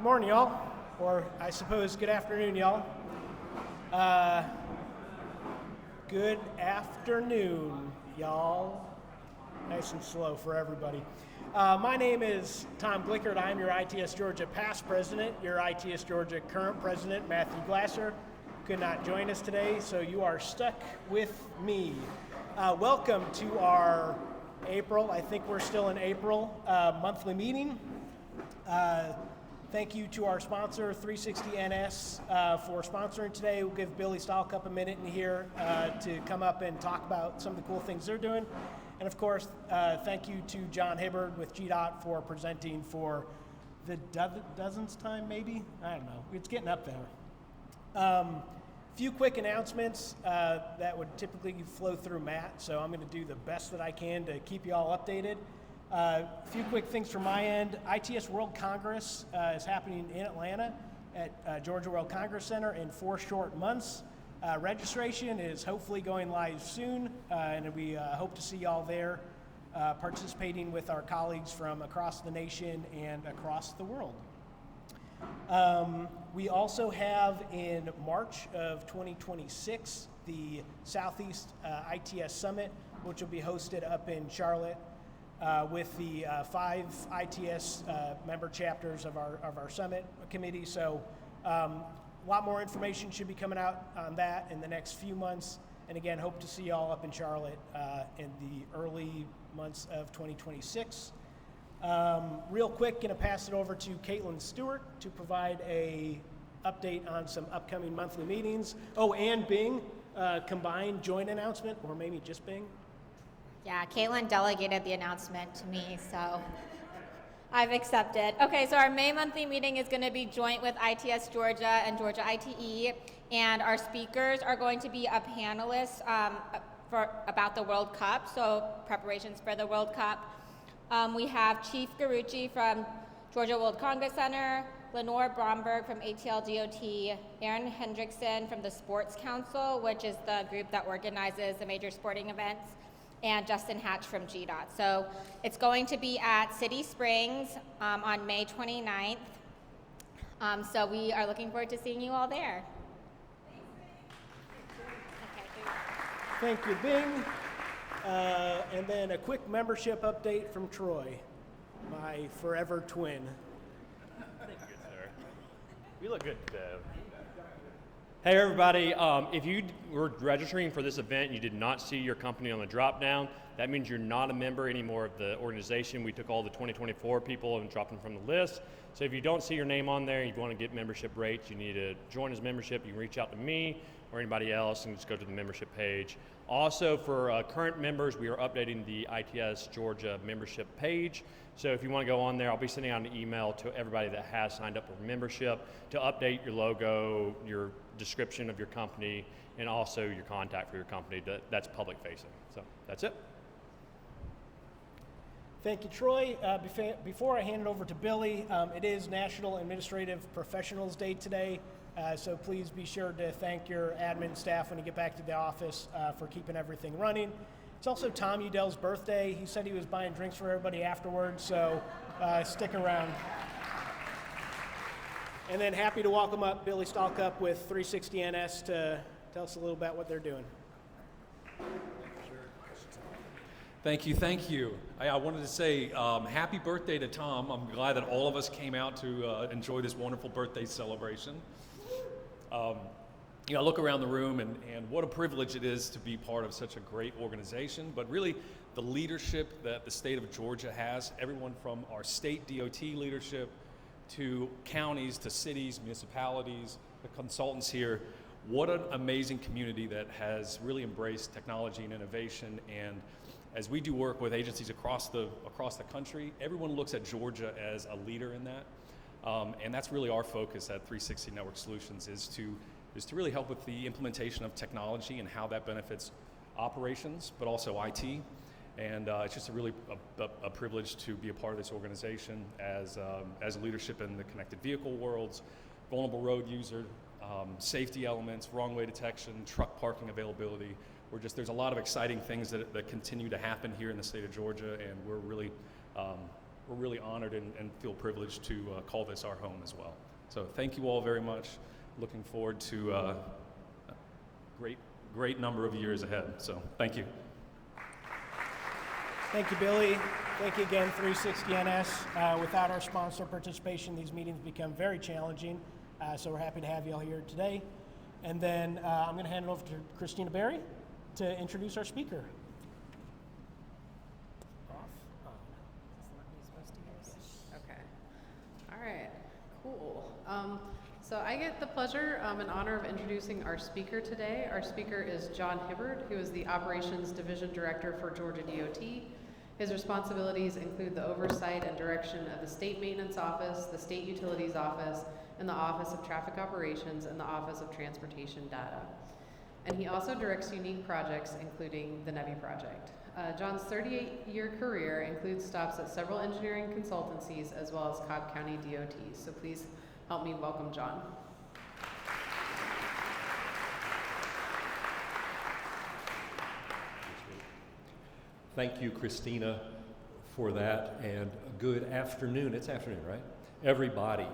morning, y'all, or I suppose good afternoon, y'all. Good afternoon, y'all. Nice and slow for everybody. My name is Tom Glickert. I'm your ITS Georgia past president. Your ITS Georgia current president, Matthew Glasser, could not join us today, so you are stuck with me. Welcome to our April, I think we're still in April, monthly meeting. Thank you to our sponsor, 360NS, for sponsoring today. We'll give Billy Stalkup a minute in here to come up and talk about some of the cool things they're doing. And of course, thank you to John Hibbard with GDOT for presenting for the dozenth time, maybe? I don't know. It's getting up there. Few quick announcements that would typically flow through Matt, so I'm going to do the best that I can to keep you all updated. A few quick things from my end. ITS World Congress is happening in Atlanta at Georgia World Congress Center in 4 short months. Registration is hopefully going live soon, and we hope to see y'all there participating with our colleagues from across the nation and across the world. We also have in March of 2026 the Southeast ITS Summit, which will be hosted up in Charlotte with the 5 ITS member chapters of our summit committee. So a lot more information should be coming out on that in the next few months. And again, hope to see you all up in Charlotte in the early months of 2026. Real quick, going to pass it over to Caitlin Stewart to provide a update on some upcoming monthly meetings. Oh, and Bing, combined joint announcement, or maybe just Bing. Yeah, Caitlin delegated the announcement to me, so I've accepted. Okay, so our May monthly meeting is going to be joint with ITS Georgia and Georgia ITE, and our speakers are going to be a panelist about the World Cup, so preparations for the World Cup. We have Chief Garucci from Georgia World Congress Center, Lenore Bromberg from ITSGA, Aaron Hendrickson from the Sports Council, which is the group that organizes the major sporting events, and Justin Hatch from GDOT. So it's going to be at City Springs on May 29th. So we are looking forward to seeing you all there. Thank you, Bing. And then a quick membership update from Troy, my forever twin. Thank you, sir. We look good today. Hey everybody, if you were registering for this event and you did not see your company on the drop down, that means you're not a member anymore of the organization. We took all the 2024 people and dropped them from the list. So if you don't see your name on there and you want to get membership rates, you need to join as membership. You can reach out to me or anybody else and just go to the membership page. Also, for current members, we are updating the ITS Georgia membership page. So if you want to go on there, I'll be sending out an email to everybody that has signed up for membership to update your logo, your description of your company, and also your contact for your company that's public facing. So that's it. Thank you, Troy. Before I hand it over to Billy, it is National Administrative Professionals Day today. So please be sure to thank your admin staff when you get back to the office for keeping everything running. It's also Tom Udell's birthday. He said he was buying drinks for everybody afterwards, so stick around. And then happy to welcome up Billy Stalkup with 360NS to tell us a little about what they're doing. Thank you. I wanted to say happy birthday to Tom. I'm glad that all of us came out to enjoy this wonderful birthday celebration. I look around the room and what a privilege it is to be part of such a great organization, but really the leadership that the state of Georgia has, everyone from our state DOT leadership to counties, to cities, municipalities, the consultants here. What an amazing community that has really embraced technology and innovation. And as we do work with agencies across the country, everyone looks at Georgia as a leader in that. And that's really our focus at 360 Network Solutions is to really help with the implementation of technology and how that benefits operations, but also IT. And it's just a privilege to be a part of this organization as leadership in the connected vehicle worlds, vulnerable road user, safety elements, wrong way detection, truck parking availability. There's a lot of exciting things that continue to happen here in the state of Georgia, and we're really we're really honored and feel privileged to call this our home as well. So thank you all very much. Looking forward to a great number of years ahead. So thank you. Thank you, Billy. Thank you again, 360NS. Without our sponsor participation, these meetings become very challenging. So we're happy to have you all here today. And then I'm going to hand it over to Christina Berry to introduce our speaker. Okay. All right. Cool. So I get the pleasure and honor of introducing our speaker today. Our speaker is John Hibbard, who is the Operations Division Director for Georgia DOT. His responsibilities include the oversight and direction of the State Maintenance Office, the State Utilities Office, and the Office of Traffic Operations and the Office of Transportation Data. And he also directs unique projects, including the NEVI project. John's 38-year career includes stops at several engineering consultancies as well as Cobb County DOT. So please help me welcome John. Thank you, Christina, for that, and good afternoon. It's afternoon, right? Everybody.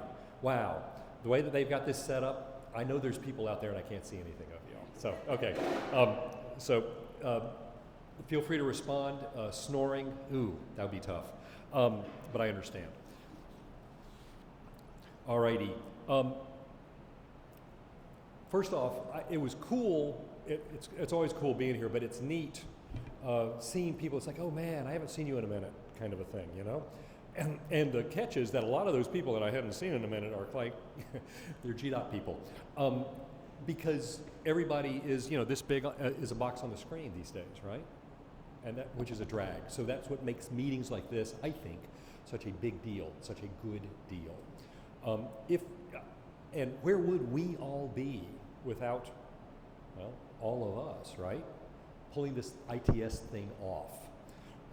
Wow. The way that they've got this set up, I know there's people out there and I can't see anything of y'all. So, okay. Feel free to respond. Snoring, ooh, that would be tough. But I understand. All righty. First off, it was cool. It's always cool being here, but it's neat seeing people. It's like, oh man, I haven't seen you in a minute, kind of a thing, you know? And the catch is that a lot of those people that I haven't seen in a minute are like, they're GDOT people. Because everybody is, you know, this big is a box on the screen these days, right? And that, which is a drag. So that's what makes meetings like this, I think, such a big deal, such a good deal. And where would we all be without, well, all of us, right? Pulling this ITS thing off.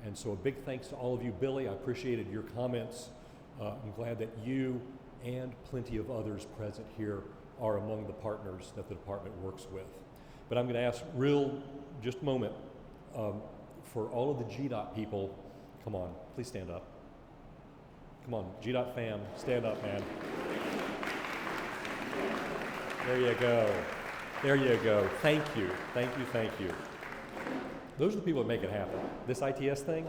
And so a big thanks to all of you. Billy, I appreciated your comments. I'm glad that you and plenty of others present here are among the partners that the department works with. But I'm going to ask just a moment, for all of the GDOT people, come on, please stand up. Come on, GDOT fam, stand up, man. There you go. There you go. Thank you. Thank you. Thank you. Those are the people that make it happen. This ITS thing,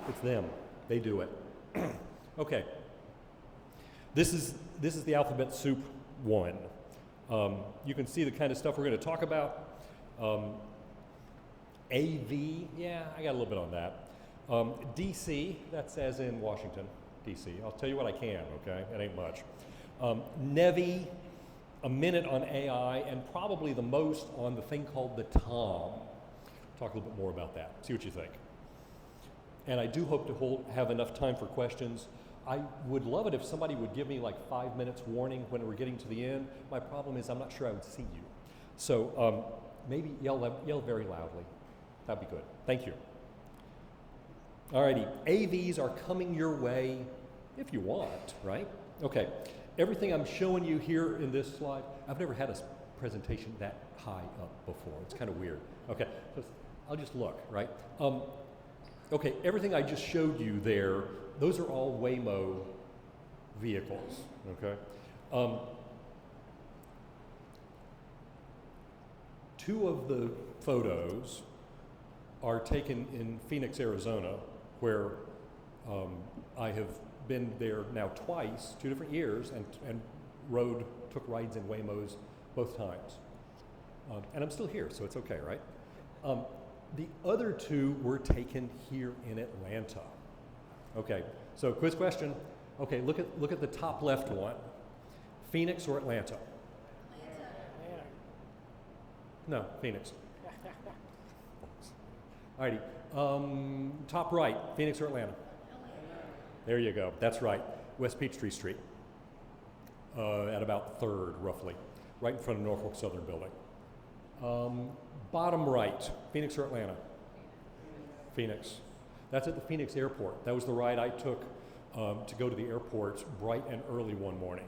it's them. They do it. Okay. This is the alphabet soup one. You can see the kind of stuff we're going to talk about. AV, yeah, I got a little bit on that. DC, that's as in Washington, DC. I'll tell you what I can, okay? It ain't much. NEVI, a minute on AI, and probably the most on the thing called the TOM. Talk a little bit more about that. See what you think. And I do hope to have enough time for questions. I would love it if somebody would give me like 5 minutes warning when we're getting to the end. My problem is I'm not sure I would see you. So maybe yell very loudly. That'd be good. Thank you. Alrighty, AVs are coming your way if you want, right? Okay, everything I'm showing you here in this slide, I've never had a presentation that high up before. It's kind of weird. Okay, so I'll just look, right? Okay, everything I just showed you there, those are all Waymo vehicles, okay? Two of the photos are taken in Phoenix, Arizona, where I have been there now twice, 2 different years, and took rides in Waymos both times. And I'm still here, so it's okay, right? The other 2 were taken here in Atlanta. Okay, so quiz question. Okay, look at the top left one. Phoenix or Atlanta? Atlanta. No, Phoenix. Alrighty, top right, Phoenix or Atlanta? There you go, that's right, West Peachtree Street, at about 3rd, roughly, right in front of Norfolk Southern Building. Bottom right, Phoenix or Atlanta? Phoenix. That's at the Phoenix Airport. That was the ride I took to go to the airport bright and early one morning.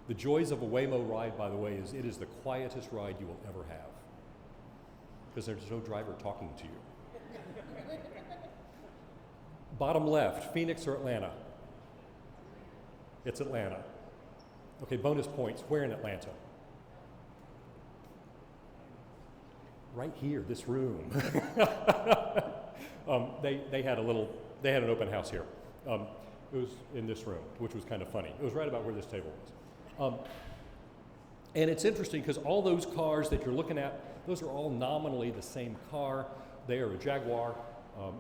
The joys of a Waymo ride, by the way, is it is the quietest ride you will ever have, because there's no driver talking to you. Bottom left, Phoenix or Atlanta? It's Atlanta. Okay, bonus points. Where in Atlanta? Right here, this room. They had an open house here. It was in this room, which was kind of funny. It was right about where this table was. And it's interesting because all those cars that you're looking at, those are all nominally the same car. They are a Jaguar.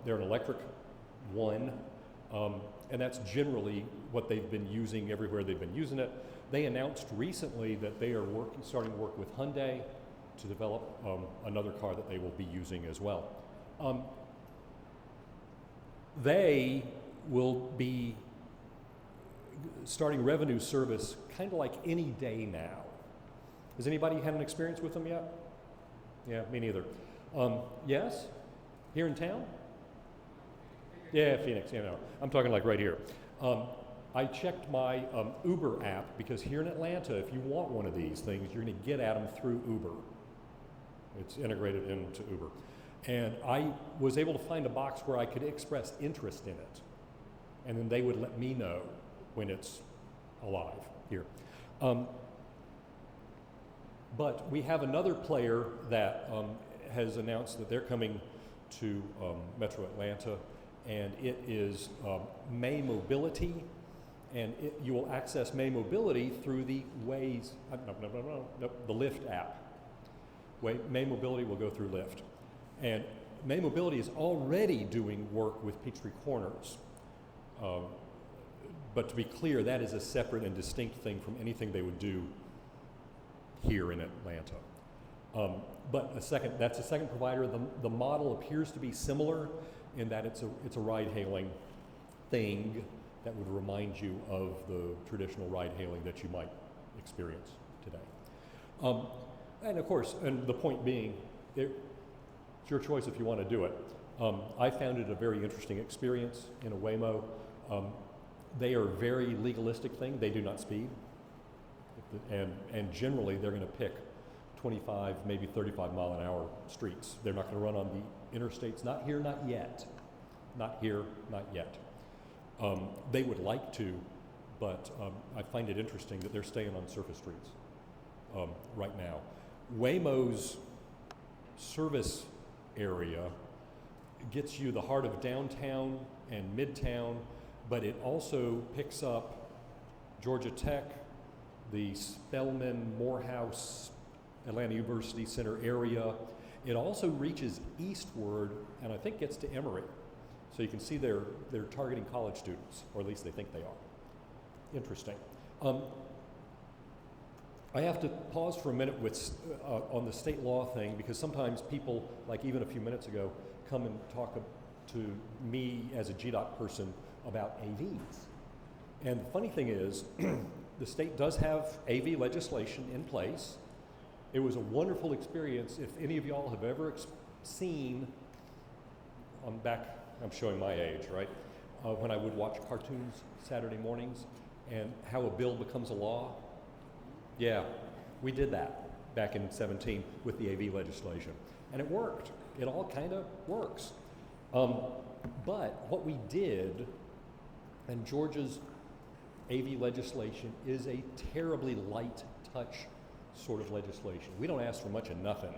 They're an electric one. And that's generally what they've been using everywhere they've been using it. They announced recently that they are starting to work with Hyundai to develop another car that they will be using as well. They will be starting revenue service kind of like any day now. Has anybody had an experience with them yet? Yeah, me neither. Yes? Here in town? Yeah, Phoenix, you know. I'm talking like right here. I checked my Uber app because here in Atlanta, if you want one of these things, you're going to get at them through Uber. It's integrated into Uber. And I was able to find a box where I could express interest in it. And then they would let me know when it's alive here. But we have another player that has announced that they're coming to Metro Atlanta, and it is May Mobility, and you will access May Mobility through the Waze, the Lyft app. May Mobility will go through Lyft. And May Mobility is already doing work with Peachtree Corners. But to be clear, that is a separate and distinct thing from anything they would do here in Atlanta. But that's a second provider. The model appears to be similar in that it's a ride-hailing thing that would remind you of the traditional ride-hailing that you might experience today. And of course, and the point being, it's your choice if you want to do it. I found it a very interesting experience in a Waymo. They are a very legalistic thing. They do not speed. And generally, they're going to pick 25, maybe 35 mile an hour streets. They're not going to run on the interstates. Not here, not yet. Not here, not yet. They would like to, but I find it interesting that they're staying on surface streets right now. Waymo's service area gets you the heart of downtown and midtown, but it also picks up Georgia Tech, the Spelman, Morehouse, Atlanta University Center area. It also reaches eastward and I think gets to Emory. So you can see they're targeting college students, or at least they think they are. Interesting. I have to pause for a minute with, on the state law thing, because sometimes people, like even a few minutes ago, come and talk to me as a GDOT person about AVs. And the funny thing is, the state does have AV legislation in place. It was a wonderful experience. If any of y'all have ever seen, I'm showing my age, right? When I would watch cartoons Saturday mornings and how a bill becomes a law. Yeah, we did that back in 17 with the AV legislation. And it worked. It all kind of works. But what we did, and Georgia's AV legislation is a terribly light touch sort of legislation. We don't ask for much of nothing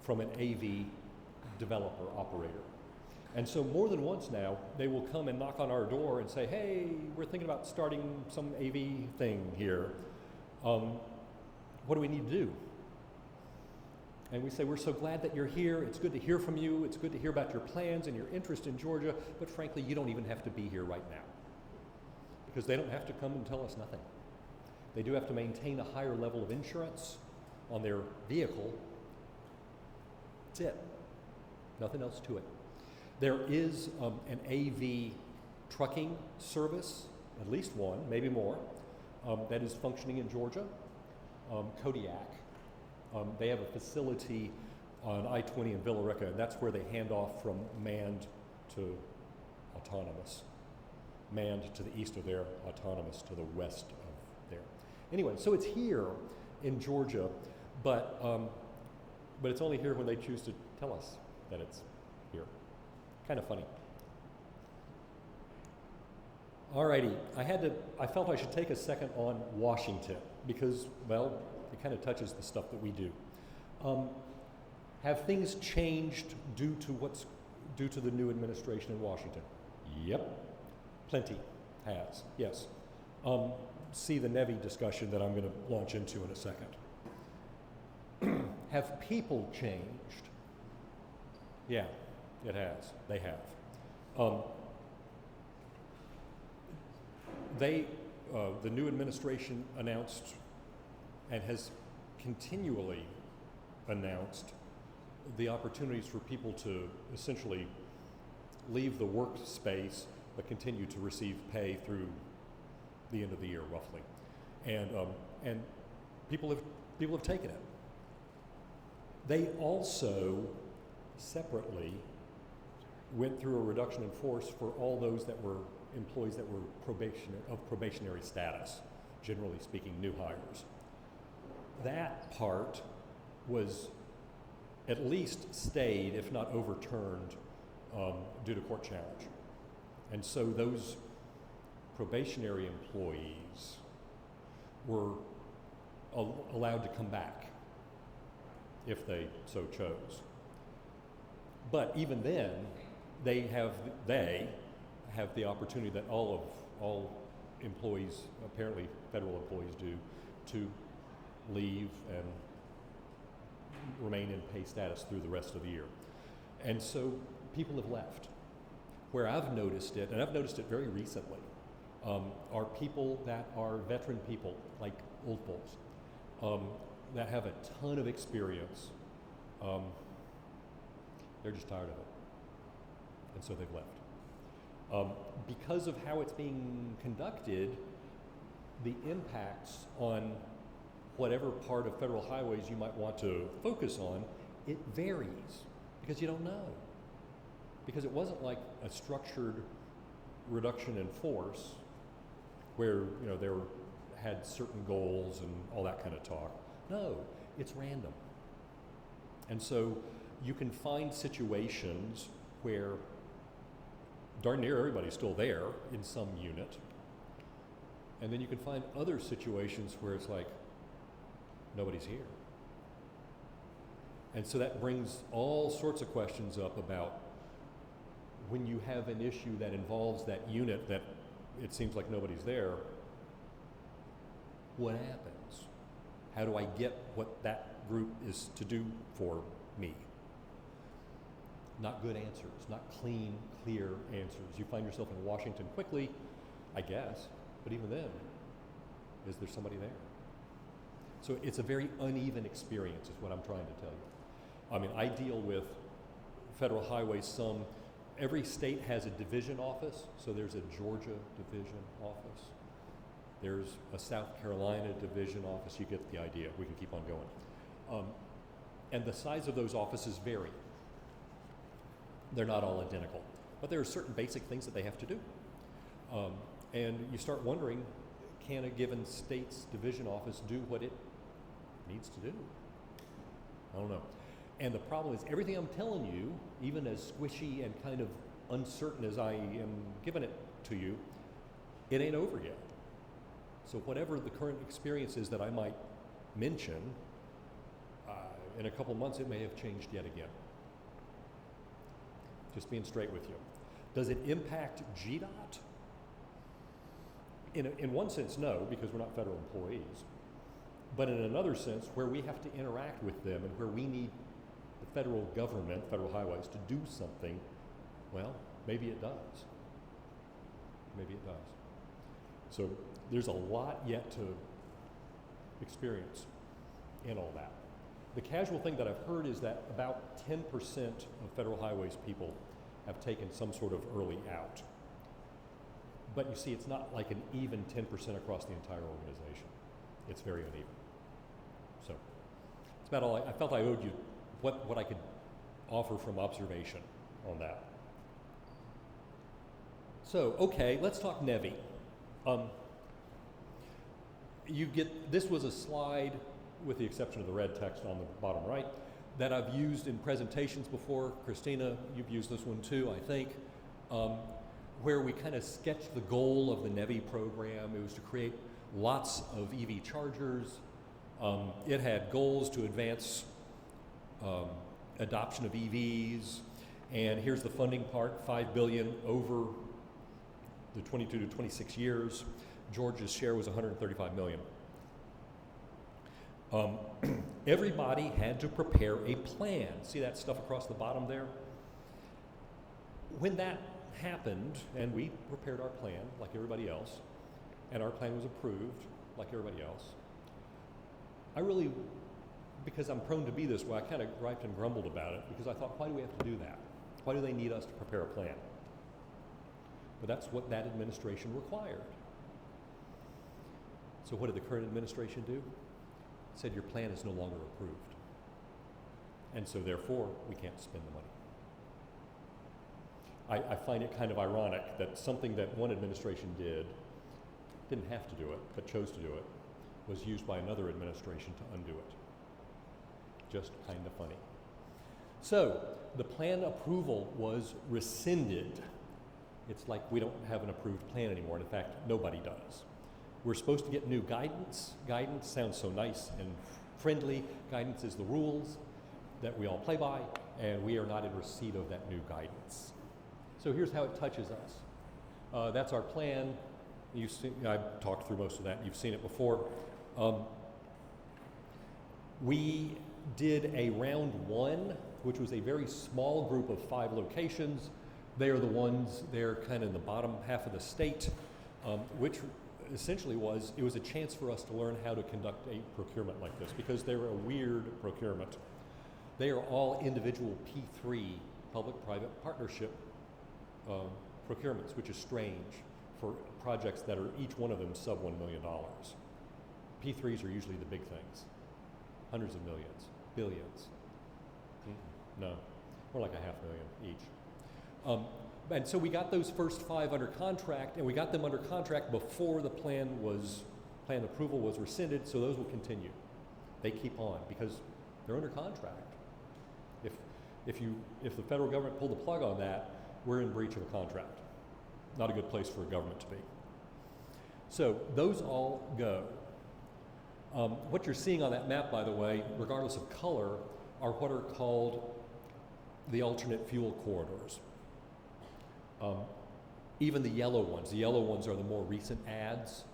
from an AV developer operator. And so more than once now, they will come and knock on our door and say, hey, we're thinking about starting some AV thing here. What do we need to do? And we say, we're so glad that you're here. It's good to hear from you. It's good to hear about your plans and your interest in Georgia. But frankly, you don't even have to be here right now, because they don't have to come and tell us nothing. They do have to maintain a higher level of insurance on their vehicle. That's it. Nothing else to it. There is an AV trucking service, at least one, maybe more, that is functioning in Georgia. Kodiak. They have a facility on I-20 in Villa Rica, and that's where they hand off from manned to autonomous. Manned to the east of there, autonomous to the west of there. Anyway, so it's here in Georgia, but it's only here when they choose to tell us that it's here. Kind of funny. Alrighty, I felt I should take a second on Washington because, well, it kind of touches the stuff that we do. Have things changed due to the new administration in Washington? Yep, plenty has, yes. See the NEVI discussion that I'm going to launch into in a second. Have people changed? Yeah, it has. They have. The new administration announced and has continually announced the opportunities for people to essentially leave the workspace but continue to receive pay through the end of the year, roughly, and people have taken it. They also separately went through a reduction in force for all those that were employees that were probationary status, generally speaking, new hires. That part was at least stayed, if not overturned, due to court challenge. And so those probationary employees were allowed to come back if they so chose. But even then, they have the opportunity that all employees, apparently federal employees do, to leave and remain in pay status through the rest of the year. And so people have left. Where I've noticed it, and I've noticed it very recently, are people that are veteran people, like old folks, that have a ton of experience. They're just tired of it. And so they've left. Because of how it's being conducted, the impacts on whatever part of federal highways you might want to focus on, it varies because you don't know. Because it wasn't like a structured reduction in force where there had certain goals and all that kind of talk. No, it's random. And so you can find situations where darn near everybody's still there in some unit. And then you can find other situations where it's like, nobody's here. And so that brings all sorts of questions up about when you have an issue that involves that unit that it seems like nobody's there, what happens? How do I get what that group is to do for me? Not good answers, not clean, clear answers. You find yourself in Washington quickly, I guess, but even then, is there somebody there? So it's a very uneven experience is what I'm trying to tell you. I mean, I deal with federal highways every state has a division office, so there's a Georgia division office. There's a South Carolina division office. You get the idea. We can keep on going. And the size of those offices vary. They're not all identical, but there are certain basic things that they have to do. And you start wondering, can a given state's division office do what it needs to do? I don't know. And the problem is everything I'm telling you, even as squishy and kind of uncertain as I am giving it to you, it ain't over yet. So whatever the current experience is that I might mention, in a couple months it may have changed yet again. Just being straight with you. Does it impact GDOT? In one sense, no, because we're not federal employees. But in another sense, where we have to interact with them and where we need the federal government, federal highways, to do something, well, maybe it does. Maybe it does. So there's a lot yet to experience in all that. The casual thing that I've heard is that about 10% of federal highways people have taken some sort of early out. But you see, it's not like an even 10% across the entire organization. It's very uneven. So that's about all I felt I owed you what I could offer from observation on that. So, okay, let's talk NEVI. This was a slide, with the exception of the red text on the bottom right, that I've used in presentations before. Christina, you've used this one too, I think, where we kind of sketched the goal of the NEVI program. It was to create lots of EV chargers. It had goals to advance adoption of EVs. And here's the funding part, $5 billion over the 22 to 26 years. Georgia's share was $135 million. Everybody had to prepare a plan. See that stuff across the bottom there? When that happened, and we prepared our plan like everybody else, and our plan was approved like everybody else, I really, because I'm prone to be this way, I kind of griped and grumbled about it because I thought, why do we have to do that? Why do they need us to prepare a plan? But that's what that administration required. So what did the current administration do? It said your plan is no longer approved. And so therefore, we can't spend the money. I find it kind of ironic that something that one administration didn't have to do it, but chose to do it, was used by another administration to undo it. Just kind of funny. So the plan approval was rescinded. It's like we don't have an approved plan anymore. And in fact, nobody does. We're supposed to get new guidance. Guidance sounds so nice and friendly. Guidance is the rules that we all play by, and we are not in receipt of that new guidance. So here's how it touches us. That's our plan. You've seen, I've talked through most of that. You've seen it before. We did a round one, which was a very small group of 5 locations. They are the ones, they're kind of in the bottom half of the state, which essentially it was a chance for us to learn how to conduct a procurement like this, because they're a weird procurement. They are all individual P3, public-private partnership procurements, which is strange for projects that are each one of them sub $1 million. P3s are usually the big things, hundreds of millions, billions. No, more like $500,000 each. And so we got those first 5 under contract, and we got them under contract before the plan approval was rescinded, so those will continue. They keep on because they're under contract. If the federal government pulled the plug on that, we're in breach of a contract. Not a good place for a government to be. So those all go. What you're seeing on that map, by the way, regardless of color, are what are called the alternate fuel corridors. Even the yellow ones are the more recent ads,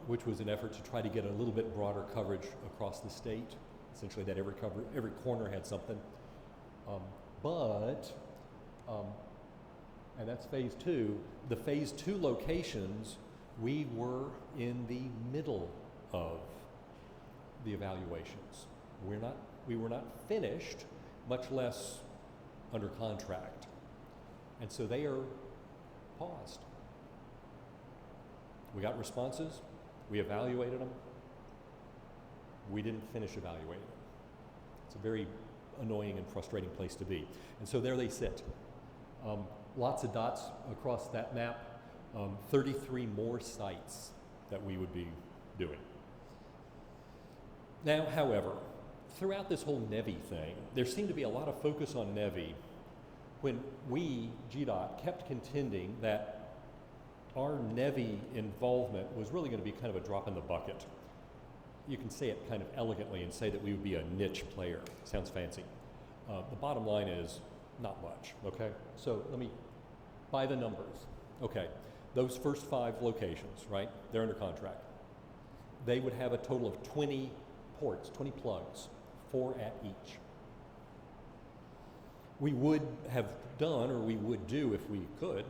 which was an effort to try to get a little bit broader coverage across the state, essentially that every corner had something. And that's phase 2. The phase 2 locations, we were in the middle of the evaluations. We were not finished, much less under contract. And so they are paused. We got responses, we evaluated them, we didn't finish evaluating them. It's a very annoying and frustrating place to be. And so there they sit. Lots of dots across that map, 33 more sites that we would be doing. Now, however, throughout this whole NEVI thing, there seemed to be a lot of focus on NEVI when we, GDOT, kept contending that our NEVI involvement was really going to be kind of a drop in the bucket. You can say it kind of elegantly and say that we would be a niche player. Sounds fancy. The bottom line is not much, okay? So let me, by the numbers, okay, those first 5 locations, right, they're under contract. They would have a total of 20 ports, 20 plugs, 4 at each. We would have done, or we would do if we could,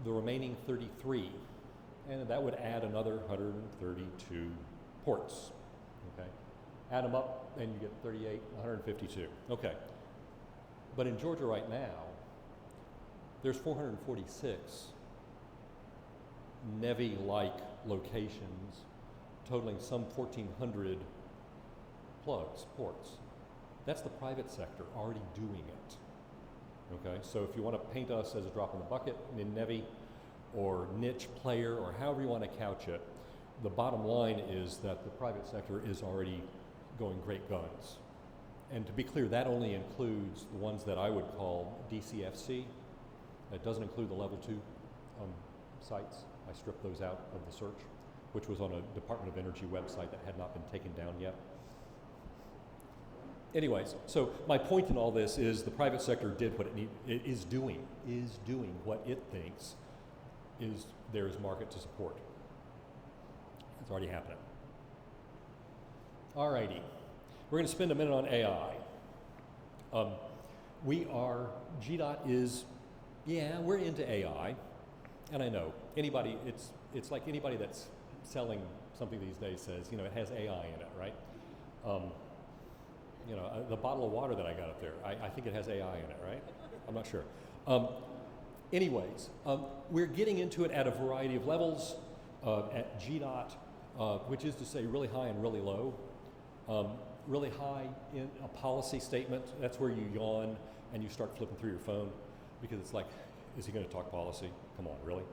the remaining 33, and that would add another 132 ports, okay? Add them up and you get 38, 152, okay. But in Georgia right now, there's 446 NEVI-like locations totaling some 1,400 plugs, ports. That's the private sector already doing it. Okay, so if you want to paint us as a drop in the bucket in NEVI or niche player or however you want to couch it, the bottom line is that the private sector is already going great guns. And to be clear, that only includes the ones that I would call DCFC, It doesn't include the level 2 sites. I stripped those out of the search, which was on a Department of Energy website that had not been taken down yet. Anyways, so my point in all this is the private sector did what it is doing what it thinks is there is market to support. It's already happening. Alrighty, we're going to spend a minute on AI. GDOT is, yeah, we're into AI, and I know anybody. It's like anybody that's selling something these days says, you know, it has AI in it, right? You know, the bottle of water that I got up there, I think it has AI in it, right? I'm not sure. Anyways, we're getting into it at a variety of levels at GDOT, which is to say really high and really low. Really high in a policy statement, that's where you yawn and you start flipping through your phone because it's like, is he going to talk policy? Come on, really?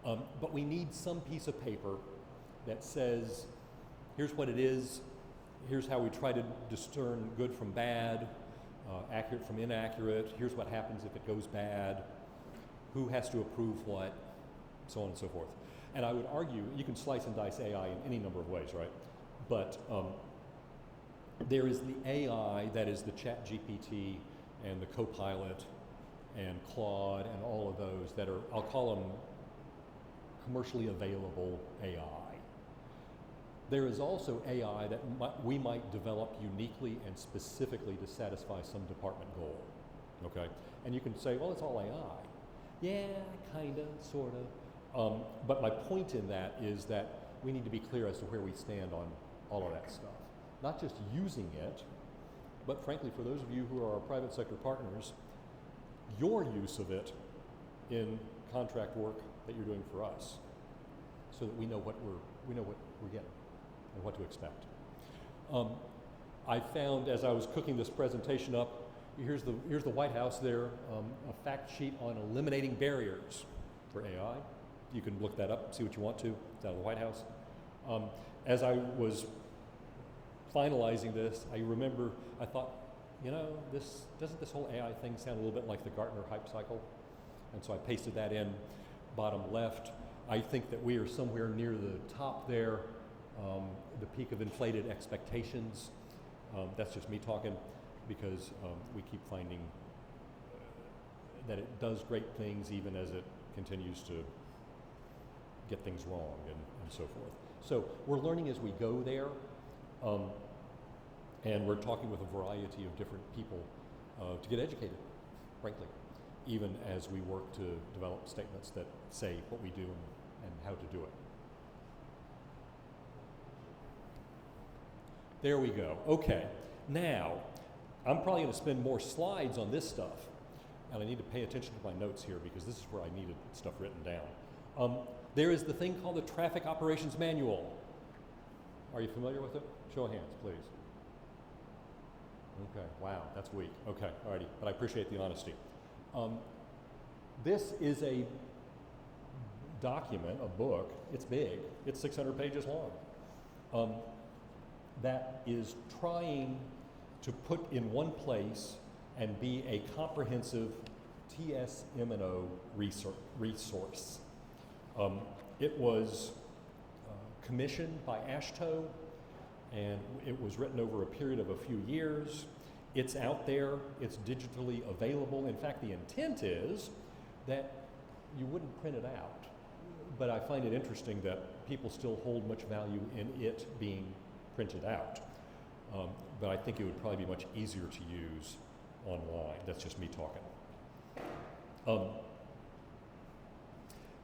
But we need some piece of paper that says, here's what it is, here's how we try to discern good from bad, accurate from inaccurate, here's what happens if it goes bad, who has to approve what, so on and so forth. And I would argue, you can slice and dice AI in any number of ways, right? But there is the AI that is the ChatGPT and the Copilot and Claude and all of those that are, I'll call them commercially available AI. There is also AI that we might develop uniquely and specifically to satisfy some department goal, okay? And you can say, well, it's all AI. Yeah, kinda, sorta. But my point in that is that we need to be clear as to where we stand on all of that stuff. Not just using it, but frankly, for those of you who are our private sector partners, your use of it in contract work that you're doing for us, so that we know what we're getting and what to expect. I found as I was cooking this presentation up, here's the White House there, a fact sheet on eliminating barriers for AI. You can look that up, see what you want to. It's out of the White House. As I was finalizing this, I remember I thought, you know, doesn't this whole AI thing sound a little bit like the Gartner hype cycle? And so I pasted that in, bottom left. I think that we are somewhere near the top there, the peak of inflated expectations. That's just me talking, because we keep finding that it does great things even as it continues to get things wrong and so forth. So we're learning as we go there. And we're talking with a variety of different people to get educated, frankly, even as we work to develop statements that say what we do and how to do it. There we go. Okay, now I'm probably going to spend more slides on this stuff, and I need to pay attention to my notes here because this is where I needed stuff written down. There is the thing called the Traffic Operations Manual. Are you familiar with it? Show of hands, please. Okay, wow, that's weak. Okay, alrighty, but I appreciate the honesty. This is a document, a book, it's big, it's 600 pages long, that is trying to put in one place and be a comprehensive TSM&O resource. It was commissioned by AASHTO, and it was written over a period of a few years. It's out there, it's digitally available. In fact, the intent is that you wouldn't print it out, but I find it interesting that people still hold much value in it being printed out. But I think it would probably be much easier to use online. That's just me talking.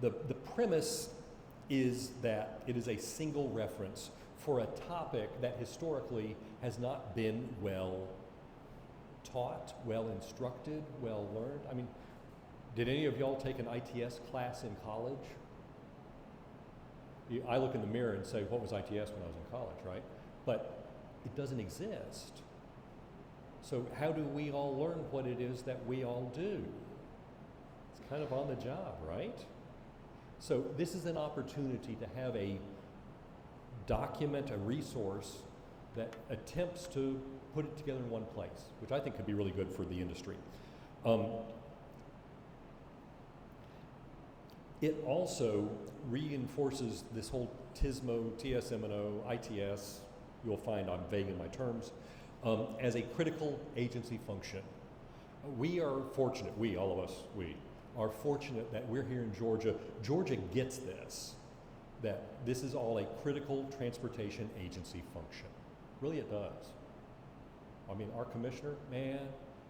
The premise is that it is a single reference for a topic that historically has not been well taught, well instructed, well learned. I mean, did any of y'all take an ITS class in college? I look in the mirror and say, what was ITS when I was in college, right? But it doesn't exist. So how do we all learn what it is that we all do? It's kind of on the job, right? So this is an opportunity to have a document, a resource that attempts to put it together in one place, which I think could be really good for the industry. It also reinforces this whole TSMO, TSMNO, ITS, you'll find I'm vague in my terms, as a critical agency function. We are fortunate, all of us, are fortunate that we're here in Georgia. Georgia gets this, that this is all a critical transportation agency function. Really it does. I mean, our commissioner, man,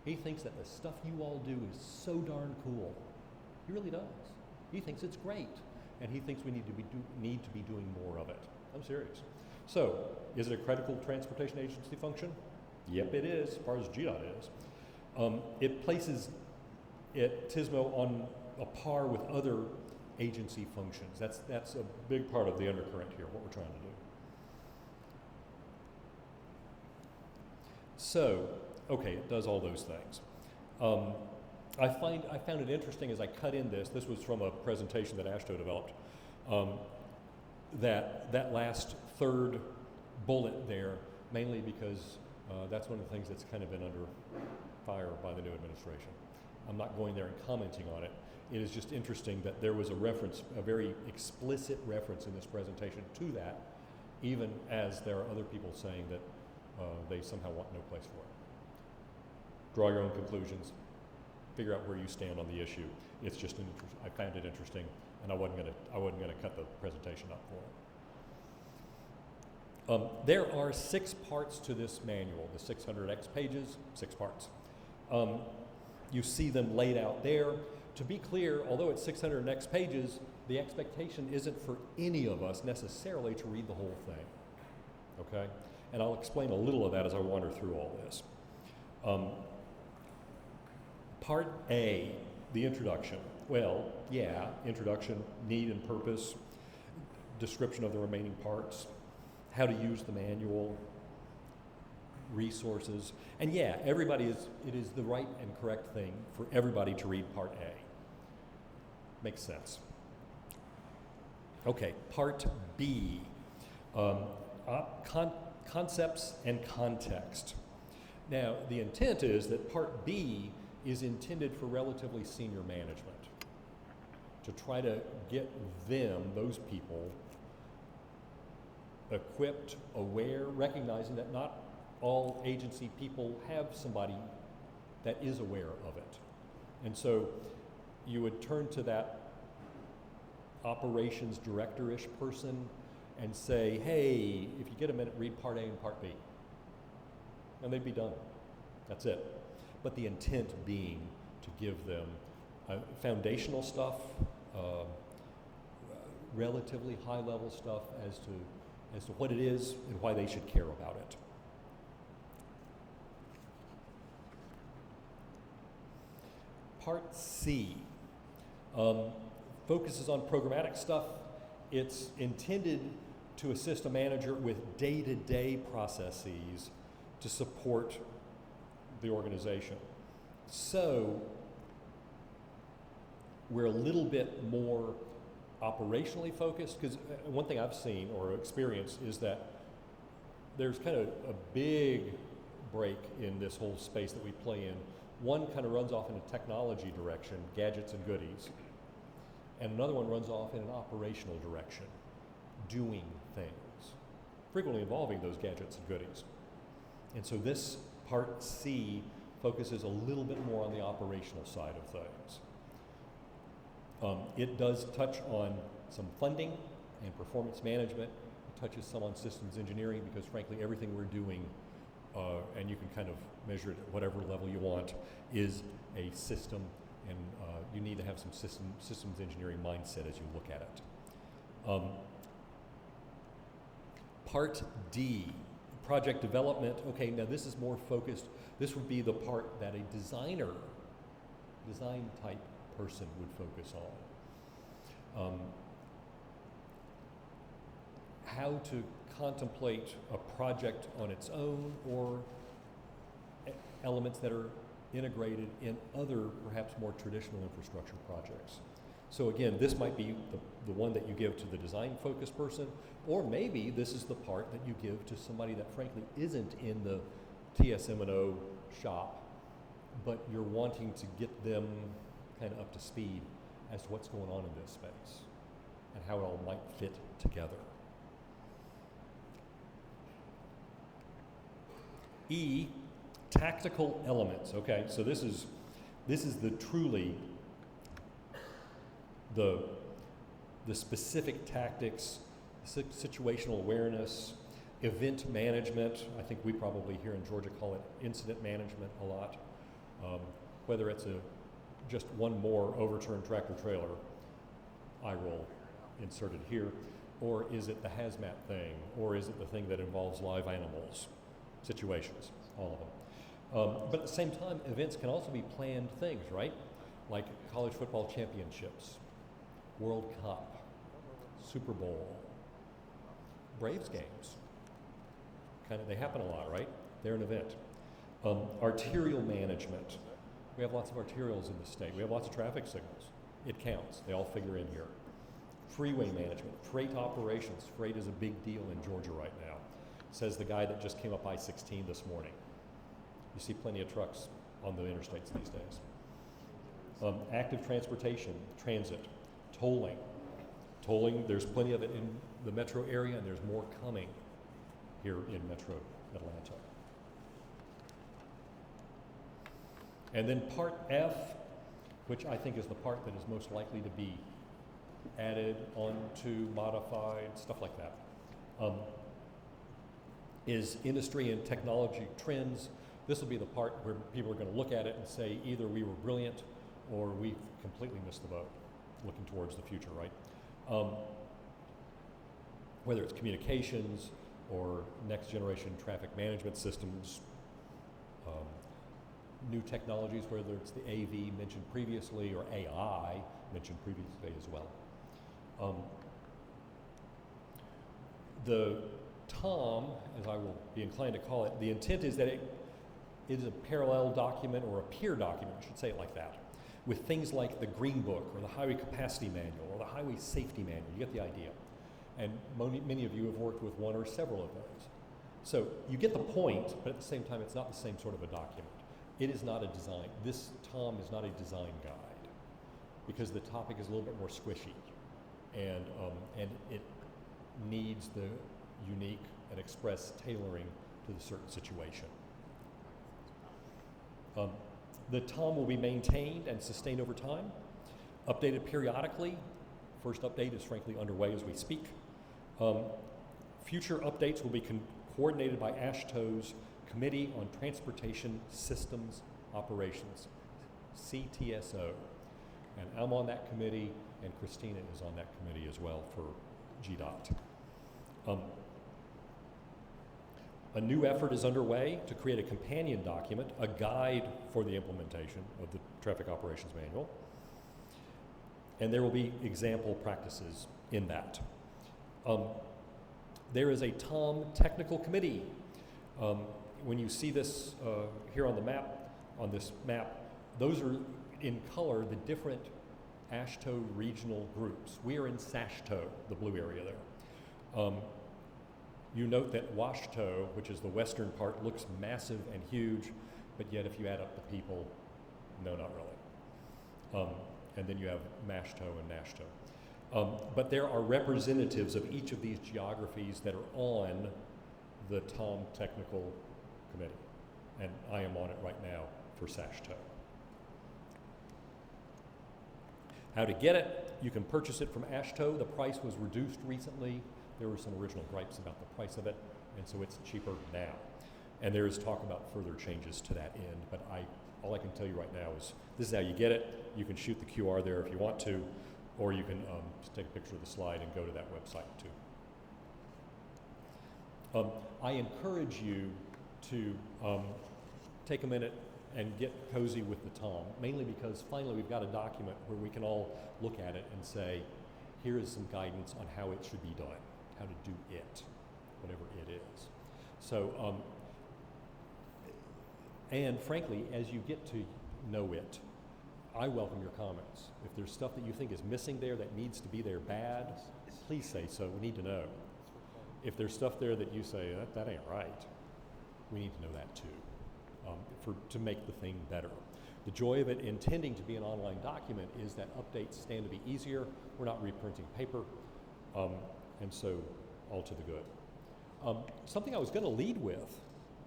he thinks that the stuff you all do is so darn cool. He really does. He thinks it's great, and he thinks we need to be doing more of it. I'm serious. So, is it a critical transportation agency function? Yep, it is, as far as GDOT is. It places TSMO on a par with other agency functions. That's a big part of the undercurrent here, what we're trying to do. So, okay, it does all those things. I found it interesting as I cut in this was from a presentation that AASHTO developed, that last third bullet there, mainly because that's one of the things that's kind of been under fire by the new administration. I'm not going there and commenting on it. It is just interesting that there was a reference, a very explicit reference in this presentation to that, even as there are other people saying that they somehow want no place for it. Draw your own conclusions. Figure out where you stand on the issue. It's just I found it interesting, and I wasn't gonna cut the presentation up for it. There are 6 parts to this manual. The 600X pages, 6 parts. You see them laid out there. To be clear, although it's 600X pages, the expectation isn't for any of us necessarily to read the whole thing. Okay, and I'll explain a little of that as I wander through all this. Part A, the introduction. Well, yeah, introduction, need and purpose, description of the remaining parts, how to use the manual, resources, and yeah, it is the right and correct thing for everybody to read Part A. Makes sense. Okay, Part B, concepts and context. Now, the intent is that Part B is intended for relatively senior management, to try to get them, those people, equipped, aware, recognizing that not all agency people have somebody that is aware of it. And so you would turn to that operations director-ish person and say, hey, if you get a minute, read Part A and Part B. And they'd be done. That's it. But the intent being to give them foundational stuff, relatively high-level stuff as to what it is and why they should care about it. Part C focuses on programmatic stuff. It's intended to assist a manager with day-to-day processes to support the organization. So we're a little bit more operationally focused, because one thing I've seen or experienced is that there's kind of a big break in this whole space that we play in. One kind of runs off in a technology direction, gadgets and goodies, and another one runs off in an operational direction, doing things, frequently involving those gadgets and goodies. And so this Part C focuses a little bit more on the operational side of things. It does touch on some funding and performance management. It touches some on systems engineering, because frankly everything we're doing, and you can kind of measure it at whatever level you want, is a system, and you need to have some systems engineering mindset as you look at it. Part D, project development. Okay, now this is more focused. This would be the part that a design type person would focus on. How to contemplate a project on its own, or elements that are integrated in other, perhaps more traditional infrastructure projects. So again, this might be the one that you give to the design-focused person, or maybe this is the part that you give to somebody that frankly isn't in the TSM&O shop, but you're wanting to get them kind of up to speed as to what's going on in this space and how it all might fit together. E, tactical elements. Okay, so this is the truly the specific tactics, situational awareness, event management. I think we probably here in Georgia call it incident management a lot. Whether it's just one more overturned tractor trailer, eye roll inserted here, or is it the hazmat thing, or is it the thing that involves live animals? Situations, all of them. But at the same time, events can also be planned things, right? Like college football championships, World Cup, Super Bowl, Braves games. They happen a lot, right? They're an event. Arterial management. We have lots of arterials in the state. We have lots of traffic signals. It counts. They all figure in here. Freeway management, freight operations. Freight is a big deal in Georgia right now, says the guy that just came up I-16 this morning. You see plenty of trucks on the interstates these days. Active transportation, transit, tolling. Tolling, there's plenty of it in the metro area, and there's more coming here in metro Atlanta. And then part F, which I think is the part that is most likely to be added onto, modified, stuff like that, is industry and technology trends. This will be the part where people are going to look at it and say either we were brilliant or we completely missed the boat, looking towards the future, right? Whether it's communications or next generation traffic management systems, new technologies, whether it's the AV mentioned previously or AI mentioned previously as well. The TOM, as I will be inclined to call it, the intent is that it is a parallel document or a peer document, I should say it like that, with things like the Green Book or the Highway Capacity Manual or the Highway Safety Manual. You get the idea. And many of you have worked with one or several of those. So you get the point, but at the same time, it's not the same sort of a document. It is not a design. This TOM is not a design guide because the topic is a little bit more squishy, and it needs the unique and express tailoring to the certain situation. The TOM will be maintained and sustained over time, updated periodically. First update is frankly underway as we speak. Future updates will be coordinated by AASHTO's Committee on Transportation Systems Operations, CTSO. And I'm on that committee, and Christina is on that committee as well for GDOT. A new effort is underway to create a companion document, a guide for the implementation of the Traffic Operations Manual. And there will be example practices in that. There is a TOM technical committee. When you see this here on the map, on this map, those are in color the different AASHTO regional groups. We are in SASHTO, the blue area there. You note that WASHTO, which is the western part, looks massive and huge, but yet if you add up the people, no, not really. And then you have MASHTO and NASHTO. But there are representatives of each of these geographies that are on the TOM Technical Committee, and I am on it right now for SASHTO. How to get it? You can purchase it from AASHTO. The price was reduced recently. There were some original gripes about the price of it, and so it's cheaper now. And there is talk about further changes to that end, but all I can tell you right now is this is how you get it. You can shoot the QR there if you want to, or you can just take a picture of the slide and go to that website too. I encourage you to take a minute and get cozy with the TOM, mainly because finally we've got a document where we can all look at it and say, here is some guidance on how it should be done, how to do it, whatever it is. So, and frankly, as you get to know it, I welcome your comments. If there's stuff that you think is missing there that needs to be there bad, please say so. We need to know. If there's stuff there that you say, that ain't right, we need to know that too, to make the thing better. The joy of it intending to be an online document is that updates stand to be easier. We're not reprinting paper, and so all to the good. Something I was going to lead with,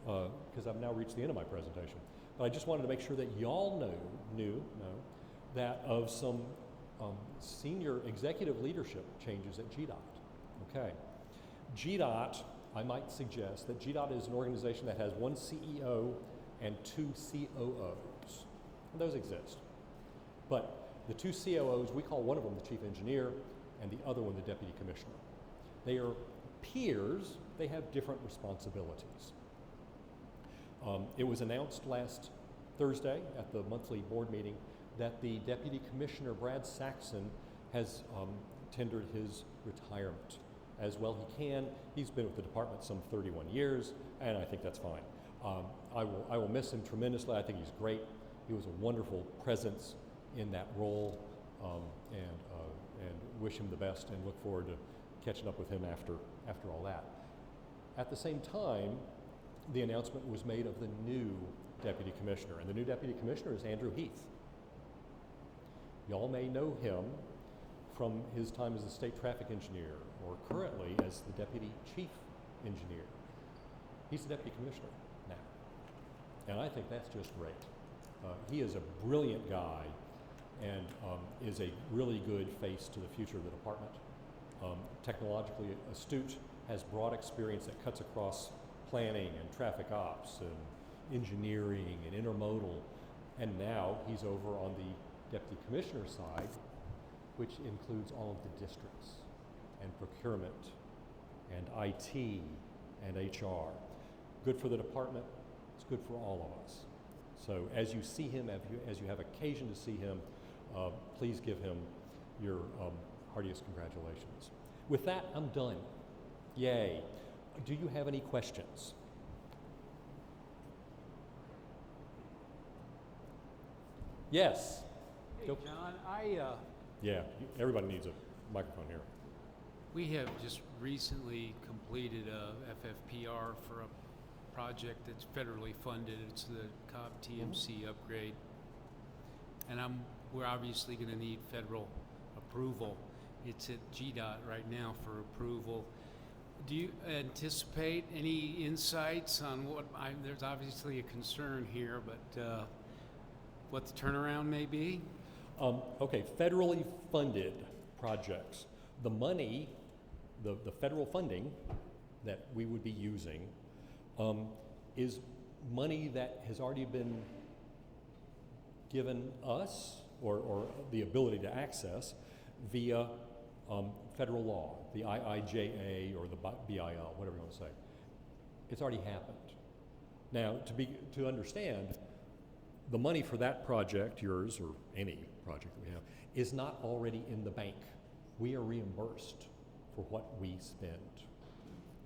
because I've now reached the end of my presentation, but I just wanted to make sure that y'all know that of some senior executive leadership changes at GDOT. Okay. GDOT, I might suggest that GDOT is an organization that has one CEO and two COOs. And those exist. But the two COOs, we call one of them the chief engineer and the other one the deputy commissioner. They are peers, they have different responsibilities. It was announced last Thursday at the monthly board meeting that the deputy commissioner, Brad Saxon, has tendered his retirement. As well he can. He's been with the department some 31 years, and I think that's fine. I will miss him tremendously. I think he's great. He was a wonderful presence in that role, and wish him the best and look forward to catching up with him after all that. At the same time, the announcement was made of the new deputy commissioner, and the new deputy commissioner is Andrew Heath. Y'all may know him from his time as the state traffic engineer, or currently as the deputy chief engineer. He's the deputy commissioner now, and I think that's just great. He is a brilliant guy and is a really good face to the future of the department. Technologically astute, has broad experience that cuts across planning and traffic ops and engineering and intermodal, and now he's over on the deputy commissioner side, which includes all of the districts and procurement and IT and HR. Good for the department, it's good for all of us. So as you see him, as you have occasion to see him, please give him your heartiest congratulations. With that, I'm done. Yay. Do you have any questions? Yes. Hey, Go. John, Yeah, everybody needs a microphone here. we have just recently completed a FFPR for a project that's federally funded. It's the Cobb TMC upgrade. And we're obviously going to need federal approval. It's at GDOT right now for approval. Do you anticipate any insights on there's obviously a concern here, but what the turnaround may be? Okay, federally funded projects. The money, the federal funding that we would be using is money that has already been given us or the ability to access via federal law, the IIJA or the BIL, whatever you want to say. It's already happened. Now, to understand, the money for that project, yours or any project that we have, is not already in the bank. We are reimbursed for what we spend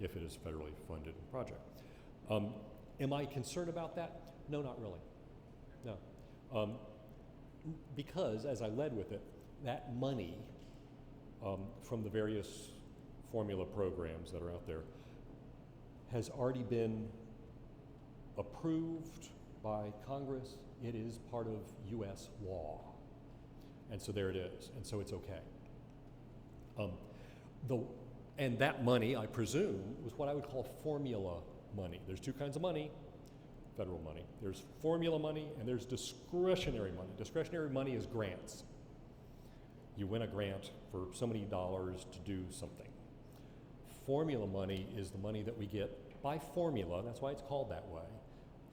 if it is a federally funded project. Am I concerned about that? No, not really. No. Because, as I led with it, that money from the various formula programs that are out there has already been approved by Congress. It is part of U.S. law. And so there it is. And so it's okay. And that money, I presume, was what I would call formula money. There's two kinds of money, federal money. There's formula money and there's discretionary money. Discretionary money is grants. You win a grant for so many dollars to do something. Formula money is the money that we get by formula, that's why it's called that way.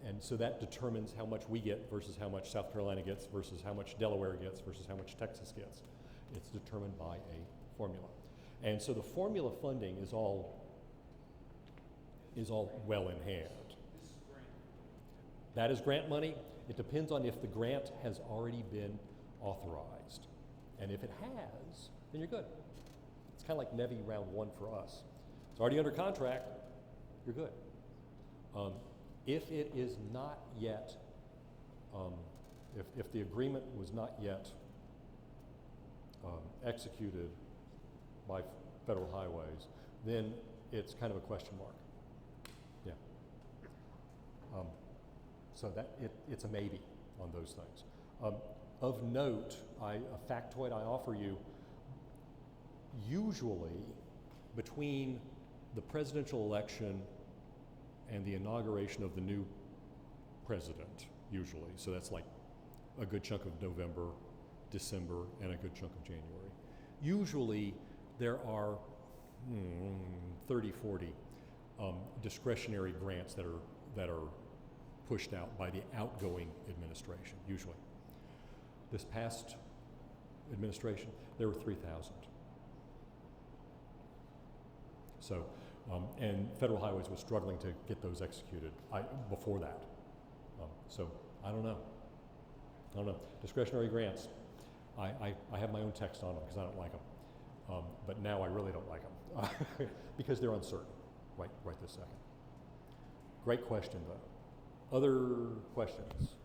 And so that determines how much we get versus how much South Carolina gets versus how much Delaware gets versus how much Texas gets. It's determined by a formula. And so the formula funding is all well in hand. That is grant money. It depends on if the grant has already been authorized. And if it has, then you're good. It's kind of like NEVI round one for us. It's already under contract, you're good. If it is not yet, if the agreement was not yet executed by federal highways, then it's kind of a question mark. Yeah. So that it's a maybe. on those things. Of note, a factoid I offer you, usually between the presidential election and the inauguration of the new president, usually, so that's like a good chunk of November, December, and a good chunk of January. Usually there are 30, 40 discretionary grants that are pushed out by the outgoing administration, usually. This past administration, there were 3,000. So, and Federal Highways was struggling to get those executed before that. So, I don't know. Discretionary grants, I have my own text on them because I don't like them. But now I really don't like them because they're uncertain right this second. Great question, though. Other questions?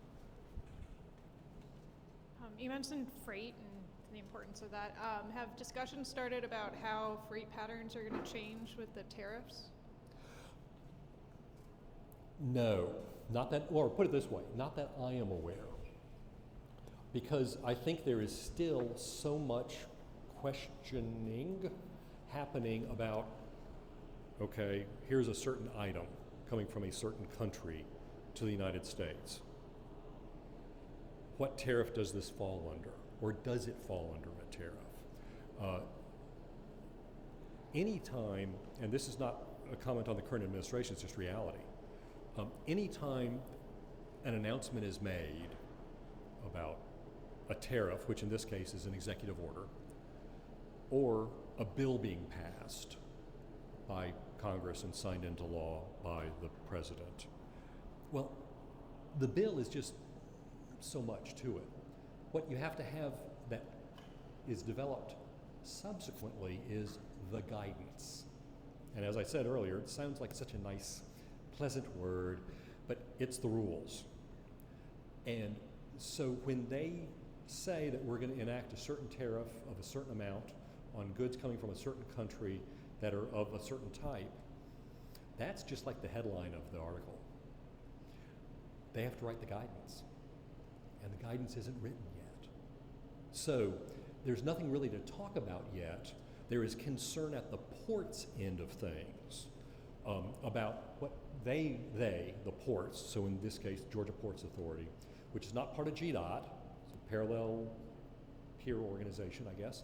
You mentioned freight and the importance of that. Have discussions started about how freight patterns are going to change with the tariffs? No, not that, or put it this way, not that I am aware. Because I think there is still so much questioning happening about, okay, here's a certain item coming from a certain country to the United States. What tariff does this fall under? Or does it fall under a tariff? Anytime, and this is not a comment on the current administration, it's just reality. Anytime an announcement is made about a tariff, which in this case is an executive order, or a bill being passed by Congress and signed into law by the president, well, the bill is just so much to it. What you have to have that is developed subsequently is the guidance. And as I said earlier, it sounds like such a nice, pleasant word, but it's the rules. And so when they say that we're going to enact a certain tariff of a certain amount on goods coming from a certain country that are of a certain type, that's just like the headline of the article. They have to write the guidance, and the guidance isn't written yet. So there's nothing really to talk about yet. There is concern at the ports end of things about what the ports, so in this case, Georgia Ports Authority, which is not part of GDOT, it's a parallel peer organization, I guess.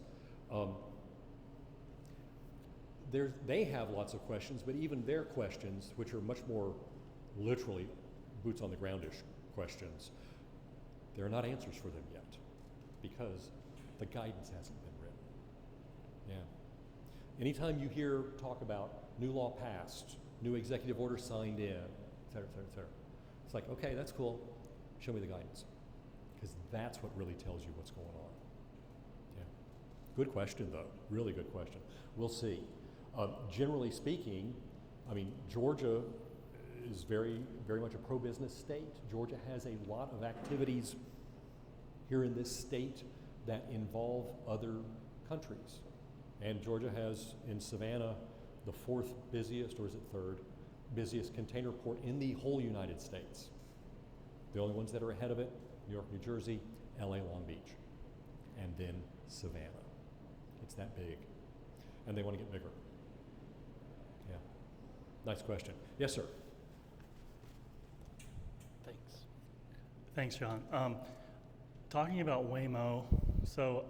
They have lots of questions, but even their questions, which are much more literally boots on the groundish questions, there are not answers for them yet because the guidance hasn't been written. Yeah. Anytime you hear talk about new law passed, new executive order signed in, et cetera, et cetera, et cetera, it's like, okay, that's cool. Show me the guidance, because that's what really tells you what's going on. Yeah. Good question, though. Really good question. We'll see. Generally speaking, I mean, Georgia is very, very much a pro-business state. Georgia has a lot of activities here in this state that involve other countries. And Georgia has, in Savannah, the fourth busiest, or is it third, busiest container port in the whole United States. The only ones that are ahead of it, New York, New Jersey, LA, Long Beach, and then Savannah. It's that big. And they want to get bigger. Yeah. Nice question. Yes, sir. Thanks. Thanks, John. Talking about Waymo, so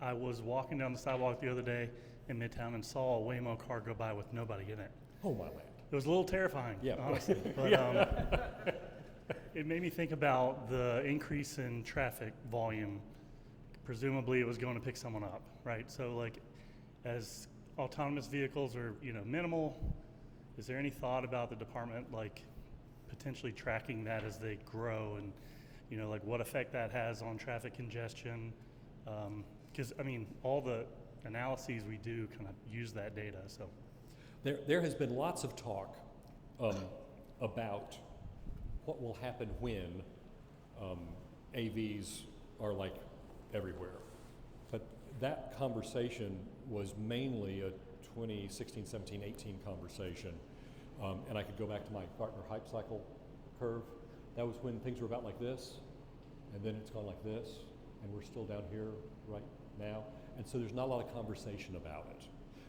I was walking down the sidewalk the other day in Midtown and saw a Waymo car go by with nobody in it. Oh, my land. It was a little terrifying, Yeah. honestly. But it made me think about the increase in traffic volume. Presumably, it was going to pick someone up, right? So, like, as autonomous vehicles are, minimal, is there any thought about the department, like, potentially tracking that as they grow and, like what effect that has on traffic congestion? Because, all the analyses we do kind of use that data, so. There has been lots of talk about what will happen when AVs are like everywhere. But that conversation was mainly a 2016, 17, 18 conversation. And I could go back to my Gartner hype cycle curve. That was when things were about like this. and then it's gone like this, and we're still down here right now. And so there's not a lot of conversation about it.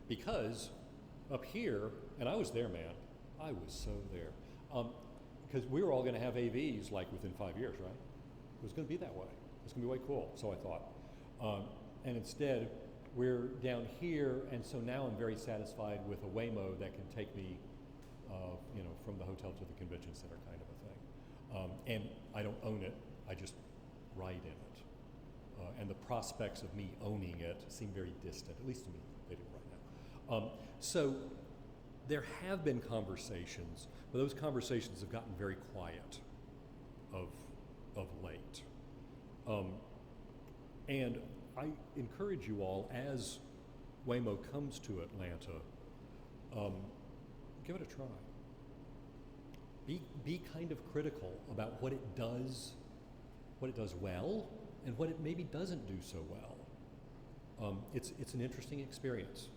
Because up here, and I was there, man, I was so there. Because we were all gonna have AVs like within 5 years, right? It was gonna be that way. It was gonna be way cool, so I thought. And instead, we're down here, and so now I'm very satisfied with a Waymo that can take me, from the hotel to the convention center kind of a thing. And I don't own it, I just ride in it. And the prospects of me owning it seem very distant, at least to me, they do right now. So there have been conversations, but those conversations have gotten very quiet of late. And I encourage you all, as Waymo comes to Atlanta, give it a try. Be kind of critical about what it does well, and what it maybe doesn't do so well. It's an interesting experience.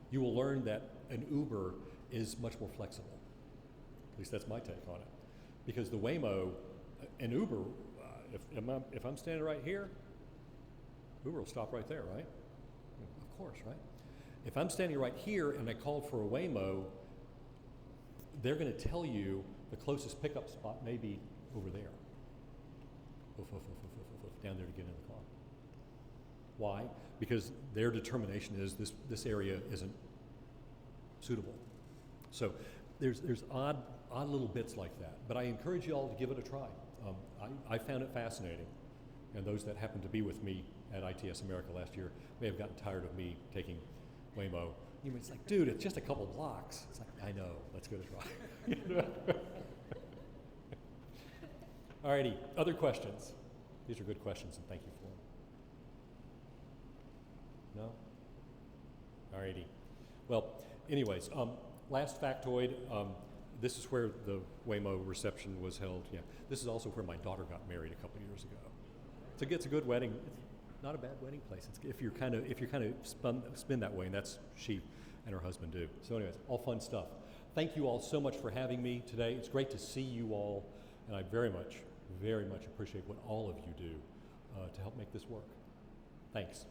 You will learn that an Uber is much more flexible. At least that's my take on it. Because the Waymo, an Uber, if I'm standing right here, Uber will stop right there, right? Of course, right? If I'm standing right here and I called for a Waymo, they're going to tell you the closest pickup spot may be over there. Down there to get in the car. Why? Because their determination is this area isn't suitable. So there's odd little bits like that. But I encourage you all to give it a try. I found it fascinating. And those that happened to be with me at ITS America last year may have gotten tired of me taking Waymo. It's like, dude, it's just a couple blocks. It's like, I know, let's give it a try. Alrighty, other questions? These are good questions, and thank you for them. No? Alrighty. Well, anyways, last factoid, this is where the Waymo reception was held. Yeah, this is also where my daughter got married a couple years ago. It's a good wedding. It's not a bad wedding place. If you're kind of spin that way, and that's she and her husband do. So anyways, all fun stuff. Thank you all so much for having me today. It's great to see you all, and I very much appreciate what all of you do to help make this work. Thanks.